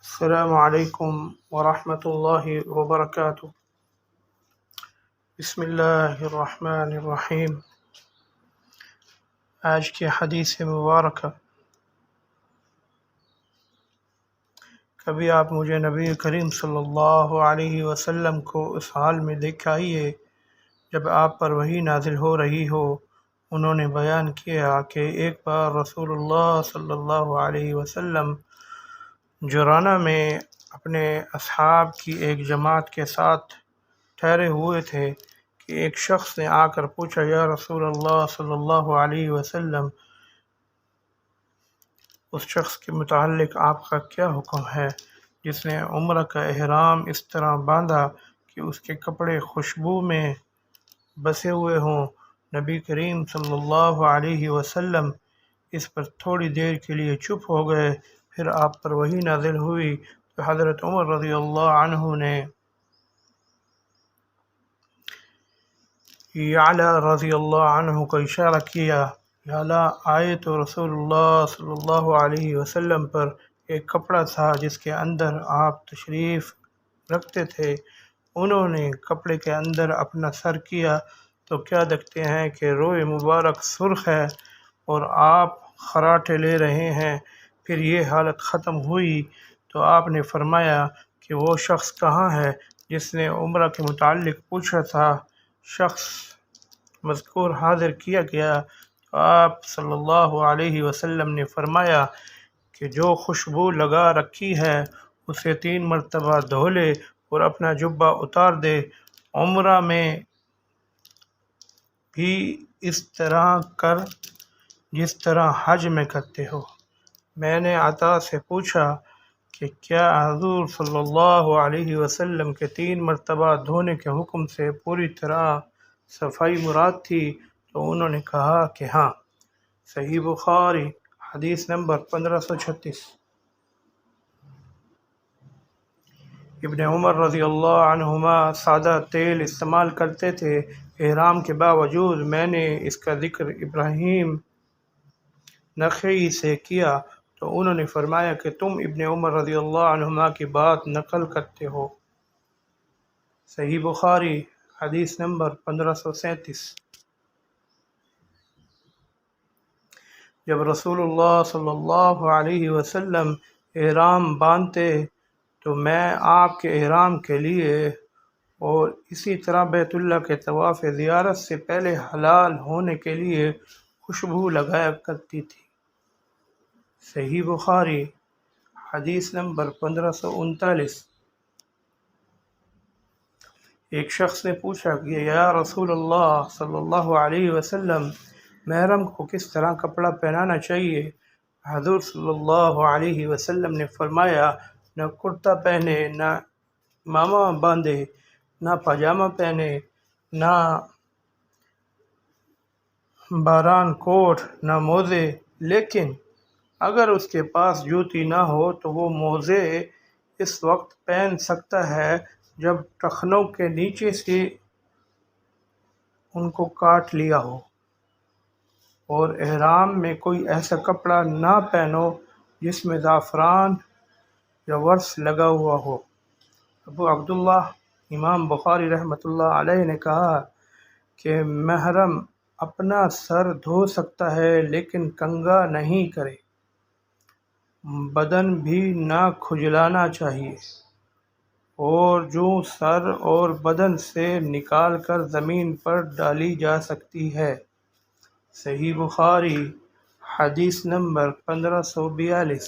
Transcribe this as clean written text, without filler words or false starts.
السلام علیکم ورحمۃ اللہ وبرکاتہ۔ بسم اللہ الرحمن الرحیم۔ آج کی حدیث مبارکہ، کبھی آپ مجھے نبی کریم صلی اللہ علیہ وسلم کو اس حال میں دکھائیے جب آپ پر وحی نازل ہو رہی ہو۔ انہوں نے بیان کیا کہ ایک بار رسول اللہ صلی اللہ علیہ وسلم جرانہ میں اپنے اصحاب کی ایک جماعت کے ساتھ ٹھہرے ہوئے تھے کہ ایک شخص نے آ کر پوچھا، یا رسول اللہ صلی اللہ علیہ وسلم، اس شخص کے متعلق آپ کا کیا حکم ہے جس نے عمرہ کا احرام اس طرح باندھا کہ اس کے کپڑے خوشبو میں بسے ہوئے ہوں؟ نبی کریم صلی اللہ علیہ وسلم اس پر تھوڑی دیر کے لیے چپ ہو گئے، پھر آپ پر وحی نازل ہوئی تو حضرت عمر رضی اللہ عنہ نے یعلا رضی اللہ عنہ کو اشارہ کیا۔ یعلا آئے تو رسول اللہ صلی اللہ علیہ وسلم پر ایک کپڑا تھا جس کے اندر آپ تشریف رکھتے تھے۔ انہوں نے کپڑے کے اندر اپنا سر کیا تو کیا دیکھتے ہیں کہ روئے مبارک سرخ ہے اور آپ خراٹے لے رہے ہیں۔ پھر یہ حالت ختم ہوئی تو آپ نے فرمایا کہ وہ شخص کہاں ہے جس نے عمرہ کے متعلق پوچھا تھا؟ شخص مذکور حاضر کیا گیا تو آپ صلی اللہ علیہ وسلم نے فرمایا کہ جو خوشبو لگا رکھی ہے اسے 3 مرتبہ دھو لے اور اپنا جبہ اتار دے۔ عمرہ میں بھی اس طرح کر جس طرح حج میں کرتے ہو۔ میں نے عطا سے پوچھا کہ کیا حضور صلی اللہ علیہ وسلم کے 3 مرتبہ دھونے کے حکم سے پوری طرح صفائی مراد تھی؟ تو انہوں نے کہا کہ ہاں۔ صحیح بخاری حدیث نمبر 1536۔ ابن عمر رضی اللہ عنہما سادہ تیل استعمال کرتے تھے احرام کے باوجود۔ میں نے اس کا ذکر ابراہیم نخعی سے کیا تو انہوں نے فرمایا کہ تم ابن عمر رضی اللہ عنہما کی بات نقل کرتے ہو۔ صحیح بخاری حدیث نمبر 1537۔ جب رسول اللہ صلی اللہ علیہ وسلم احرام باندھتے تو میں آپ کے احرام کے لیے اور اسی طرح بیت اللہ کے طواف زیارت سے پہلے حلال ہونے کے لیے خوشبو لگایا کرتی تھی۔ صحیح بخاری حدیث نمبر 1539۔ ایک شخص نے پوچھا کہ یا رسول اللہ صلی اللہ علیہ وسلم، محرم کو کس طرح کپڑا پہنانا چاہیے؟ حضور صلی اللہ علیہ وسلم نے فرمایا، نہ کرتا پہنے، نہ امامہ باندھے، نہ پاجامہ پہنے، نہ باران کوٹ، نہ موزے، لیکن اگر اس کے پاس جوتی نہ ہو تو وہ موزے اس وقت پہن سکتا ہے جب ٹخنوں کے نیچے سے ان کو کاٹ لیا ہو، اور احرام میں کوئی ایسا کپڑا نہ پہنو جس میں زعفران یا ورس لگا ہوا ہو۔ ابو عبداللہ امام بخاری رحمۃ اللہ علیہ نے کہا کہ محرم اپنا سر دھو سکتا ہے لیکن کنگھا نہیں کرے، بدن بھی نہ کھجلانا چاہیے، اور جو سر اور بدن سے نکال کر زمین پر ڈالی جا سکتی ہے۔ صحیح بخاری حدیث نمبر 1542۔